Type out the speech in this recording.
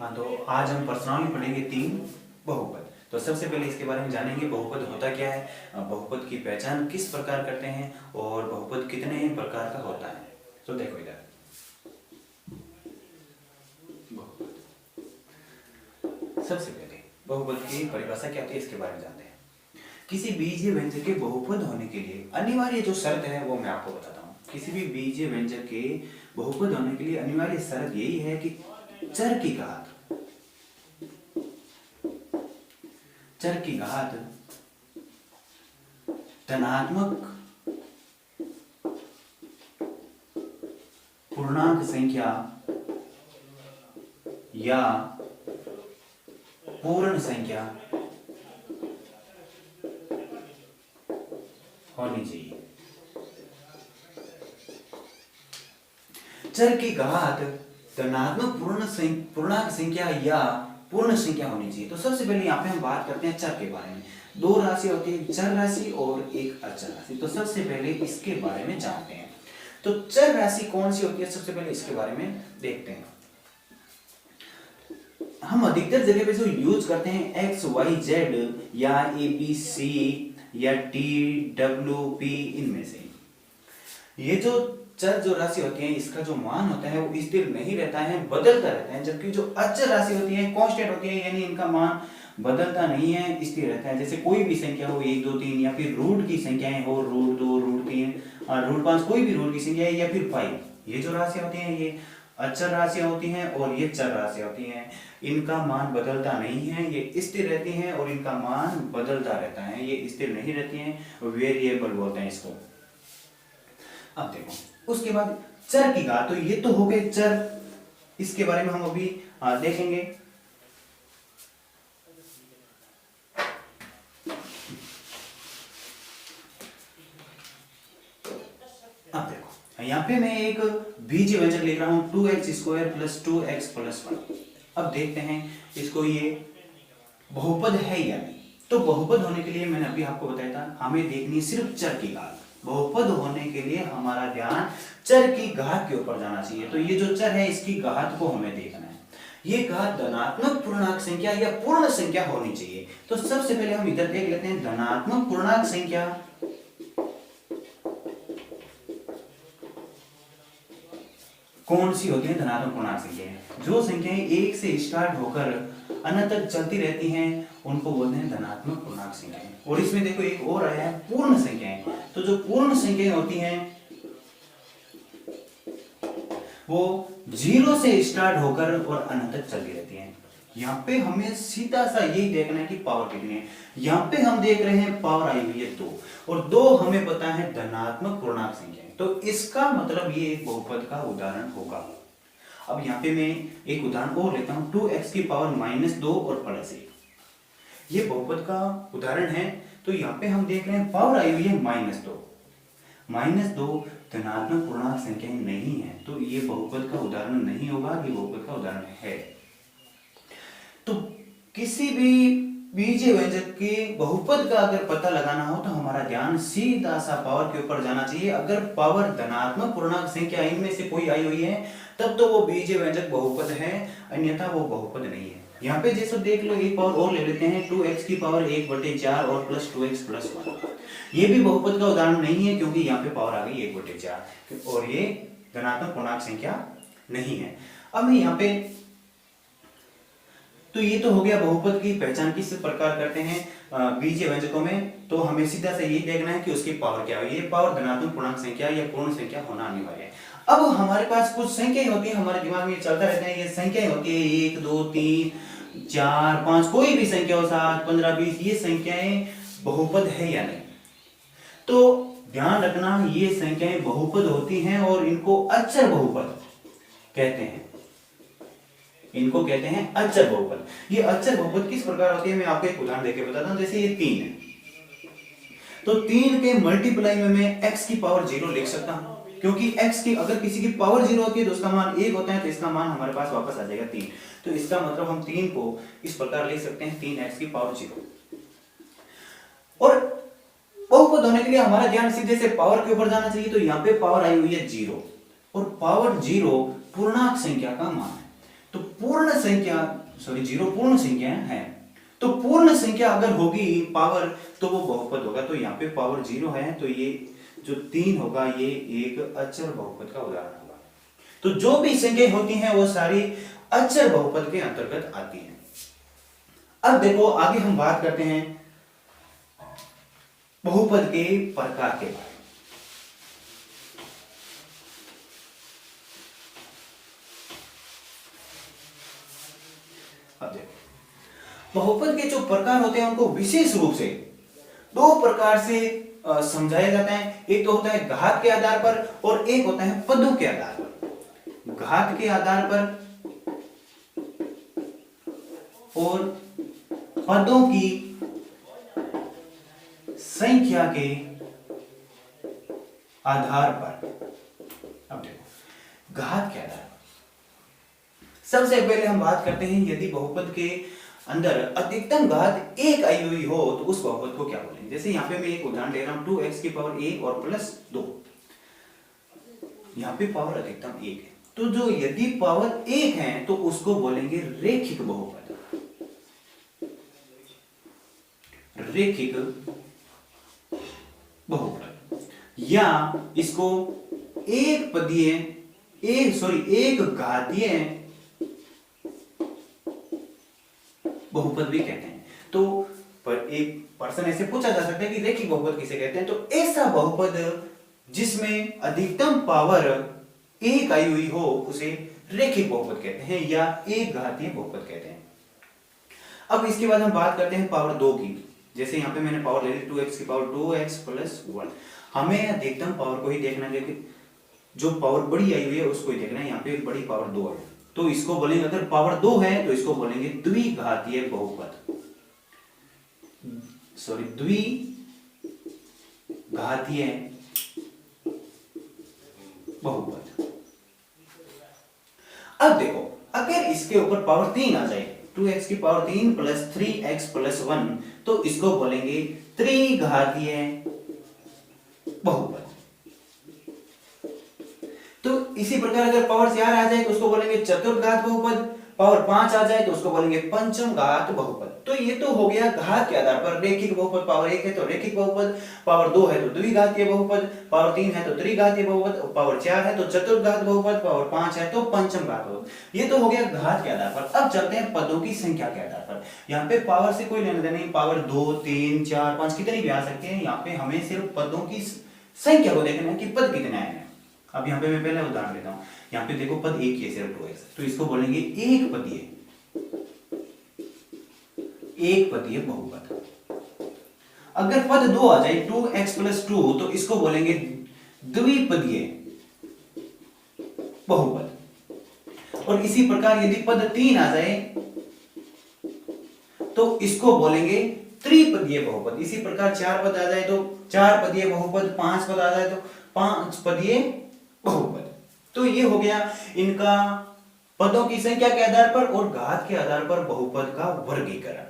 हाँ, तो आज हम पर्सनली पढ़ेंगे तीन बहुपद। तो सबसे पहले इसके बारे में जानेंगे बहुपद होता क्या है, बहुपद की पहचान किस प्रकार करते हैं और बहुपद कितने ही प्रकार का होता है। तो देखो इधर बहुपद, सबसे पहले बहुपद की परिभाषा क्या होती है इसके बारे में जानते हैं। किसी बीजीय व्यंजक के बहुपद होने के लिए अनिवार्य जो शर्त है वो मैं आपको बताता हूँ। किसी भी बीजीय व्यंजक के बहुपद होने के लिए अनिवार्य शर्त यही है कि चर की घात धनात्मक पूर्णांक संख्या या पूर्ण संख्या होनी चाहिए। चर की घात धनात्मक पूर्णांक संख्या या पूर्ण संख्या होनी चाहिए। तो सबसे पहले यहाँ पे हम बात करते हैं चर के बारे में। दो राशि होती है, चर राशि और एक अचर राशि। तो सबसे पहले इसके बारे में जानते हैं। तो चर राशि कौन सी होती है, सबसे पहले इसके बारे में देखते हैं। हम अधिकतर जगह पे जो यूज करते हैं एक्स वाई जेड या ए बी सी या टी डब्ल्यू पी, इनमें से ये जो चर जो राशि होती है इसका जो मान होता है वो स्थिर नहीं रहता है, बदलता रहता है। जबकि जो अचर राशि होती है कांस्टेंट होती है, यानी इनका मान बदलता नहीं है, स्थिर रहता है। जैसे कोई भी संख्या हो 1 2 3 या फिर रूट की संख्याएं हो रूट 2 रूट 3 रूट 5, कोई भी रूट की संख्या है या फिर 5, ये जो राशि होती है ये अचर राशियां होती हैं और ये चर राशियां होती हैं। इनका मान बदलता नहीं है, ये स्थिर रहती हैं और इनका मान बदलता रहता है, ये स्थिर नहीं रहती हैं, वेरिएबल बोलते हैं इसको। अब देखो उसके बाद चर की घात, तो ये तो हो गए चर, इसके बारे में हम अभी देखेंगे। अब देखो यहाँ पे मैं एक बीजीय व्यंजक लिख रहा हूं 2x² + 2x + 1। अब देखते हैं इसको ये बहुपद है या नहीं। तो बहुपद होने के लिए मैंने अभी आपको बताया था हमें देखनी है सिर्फ चर की घात। बहुपद होने के लिए हमारा ध्यान चर की घात के ऊपर जाना चाहिए। तो ये जो चर है इसकी घात को हमें देखना है। ये घात धनात्मक पूर्णांक संख्या या पूर्ण संख्या होनी चाहिए। तो सबसे पहले हम इधर देख लेते हैं धनात्मक पूर्णांक संख्या कौन सी होती है। धनात्मक पूर्णांक संख्या जो संख्याएं 1 से स्टार्ट होकर अनंत तक चलती रहती हैं उनको बोलते हैं धनात्मक पूर्णांक संख्याएं। और इसमें देखो एक और आया है पूर्ण संख्याएं। तो जो पूर्ण संख्याएं होती हैं वो 0 से स्टार्ट होकर और अनंत तक चलती रहती हैं। यहाँ पे हमें सीधा सा यही देखना है कि पावर कितनी है। यहाँ पे हम देख रहे हैं पावर आई हुई है 2 और 2 हमें पता है धनात्मक पूर्णांक संख्या। तो इसका मतलब ये एक बहुपद का उदाहरण होगा। अब यहाँ पे मैं एक उदाहरण और लेता हूं 2x की पावर -2 और +1। ये बहुपद का उदाहरण है। तो यहाँ पे हम देख रहे हैं पावर आई हुई है -2। -2 धनात्मक पूर्णांक संख्या नहीं है, तो ये बहुपद का उदाहरण नहीं होगा, ये बहुपद का उदाहरण है। तो किसी भी बीजीय व्यंजक के बहुपद का अगर पता लगाना हो तो हमारा ध्यान सीधा सा पावर के ऊपर जाना चाहिए। अगर पावर धनात्मक पूर्णांक संख्या इनमें से कोई आई हुई है तब तो वो बीजीय व्यंजक बहुपद है, अन्यथा वो बहुपद नहीं है। यहाँ पे जैसे देख लो एक पावर और ले लेते हैं 2x की पावर 1/4 और +2x + 1। ये भी बहुपद का उदाहरण नहीं है क्योंकि यहाँ पे पावर आ गई 1/4 और ये धनात्मक पूर्णांक संख्या नहीं है। अब मैं यहाँ पे तो ये तो हो गया बहुपद की पहचान किस प्रकार करते हैं बीजीय व्यंजकों में। तो हमें सीधा से यही देखना है कि उसकी पावर क्या है। ये पावर धनात्मक पूर्णांक संख्या या पूर्ण संख्या होना अनिवार्य है। अब हमारे पास कुछ संख्याएं होती है, हमारे दिमाग में चलता रहता है ये संख्याएं होती है 1 2 3 4 5, कोई भी संख्या हो 7 15 20, ये संख्याएं बहुपद है या नहीं। तो ध्यान रखना ये संख्याएं बहुपद होती हैं और इनको अचर बहुपद कहते हैं। इनको कहते हैं अचर बहुपद। ये अचर बहुपद किस प्रकार होती है मैं आपको एक उदाहरण देके बताता हूं। जैसे ये 3 है तो 3 के मल्टीप्लाई में मैं x की पावर 0 लिख सकता हूं, क्योंकि x की अगर किसी की पावर 0 होती है तो उसका मान 1 होता है, तो इसका मान हमारे पास वापस आ जाएगा 3। तो इसका मतलब हम 3 को इस प्रकार लिख सकते हैं 3x की पावर 0। और बहुपद होने के लिए हमारा ध्यान सीधे से पावर के ऊपर जाना चाहिए। तो यहाँ पे पावर आई हुई है 0 और पावर 0 पूर्णांक संख्या का मान है। तो पूर्ण संख्या सॉरी 0 पूर्ण संख्या है, तो पूर्ण संख्या अगर होगी पावर तो वो बहुपद होगा। तो यहाँ पे पावर 0 है तो ये जो 3 होगा ये एक अचर बहुपद का उदाहरण होगा। तो जो भी संख्या होती हैं वो सारी अचर बहुपद के अंतर्गत आती हैं। अब देखो आगे हम बात करते हैं बहुपद के प्रकार के बारे में। अब देखो बहुपद के जो प्रकार होते हैं उनको विशेष रूप से दो प्रकार से समझाया जाता है। एक तो होता है घात के आधार पर और एक होता है पदों के आधार पर। घात के आधार पर और पदों की संख्या के आधार पर। अब देखो घात के आधार पर सबसे पहले हम बात करते हैं यदि बहुपद के अंदर अधिकतम घात 1 आई हुई हो तो उस बहुपद को क्या बोलेंगे। जैसे यहाँ पे मैं एक उदाहरण ले रहा हूं 2x की पावर 1 और प्लस 2। यहाँ पे पावर अधिकतम 1 है तो जो यदि पावर 1 है तो उसको बोलेंगे रेखिक बहुपद। रेखिक बहुपद या इसको एक पदीय एक घातीय बहुपद भी कहते हैं। तो पर एक पर्सन ऐसे पूछा जा सकता है कि रेखिक बहुपद किसे कहते हैं। तो ऐसा बहुपद जिसमें अधिकतम पावर 1 आई हुई हो उसे रेखिक बहुपद कहते हैं या एक घातीय बहुपद कहते हैं। अब इसके बाद हम बात करते हैं पावर 2 की। जैसे यहाँ पे मैंने पावर ले ली 2x की पावर 2x प्लस 1। हमें अधिकतम पावर को ही देखना है, जो पावर बड़ी आई हुई है उसको ही देखना है। यहाँ पे बड़ी पावर 2 है तो इसको बोलेंगे, अगर पावर 2 है तो इसको बोलेंगे द्विघातीय बहुपद। सॉरी द्विघातीय बहुपद। अब देखो अगर इसके ऊपर पावर 3 आ जाए 2x की पावर 3 प्लस 3x प्लस 1 तो इसको बोलेंगे त्रिघातीय बहुपद। तो इसी प्रकार अगर पावर 4 आ जाए तो उसको बोलेंगे चतुर्घात बहुपद। पावर 5 आ जाए तो उसको बोलेंगे पंचम घात बहुपद। तो ये तो हो गया घात के आधार पर रेखिक बहुपद। पावर 1 है तो रेखिक बहुपद, पावर 2 है तो द्विघातीय बहुपद, पावर 3 है तो त्रिघातीय बहुपद, पावर 4 है तो चतुर्घात बहुपद, पावर 5 है तो पंचम घात बहुपद। ये तो हो गया घात के आधार पर। अब चलते हैं पदों की संख्या के आधार पर। यहाँ पे पावर से कोई लेना देना नहीं, पावर 2 3 4 5 कितनी भी आ सकते हैं। यहाँ पे हमें सिर्फ पदों की संख्या को देखना है कि पद कितने आए हैं। अब यहाँ पे मैं पहले उदाहरण लेता हूं। यहाँ पे देखो पद एक ही है सिर्फ 2x तो इसको बोलेंगे एक पदीय बहुपद। अगर पद 2 आ जाए 2x प्लस 2 तो इसको बोलेंगे द्विपदीय बहुपद। और इसी प्रकार यदि पद 3 आ जाए तो इसको बोलेंगे त्रिपदीय बहुपद। इसी प्रकार 4 पद आ जाए तो 4 पदीय बहुपद, 5 पद आ जाए तो 5 पदीय बहुपद। तो ये हो गया इनका पदों की संख्या के आधार पर और घात के आधार पर बहुपद का वर्गीकरण।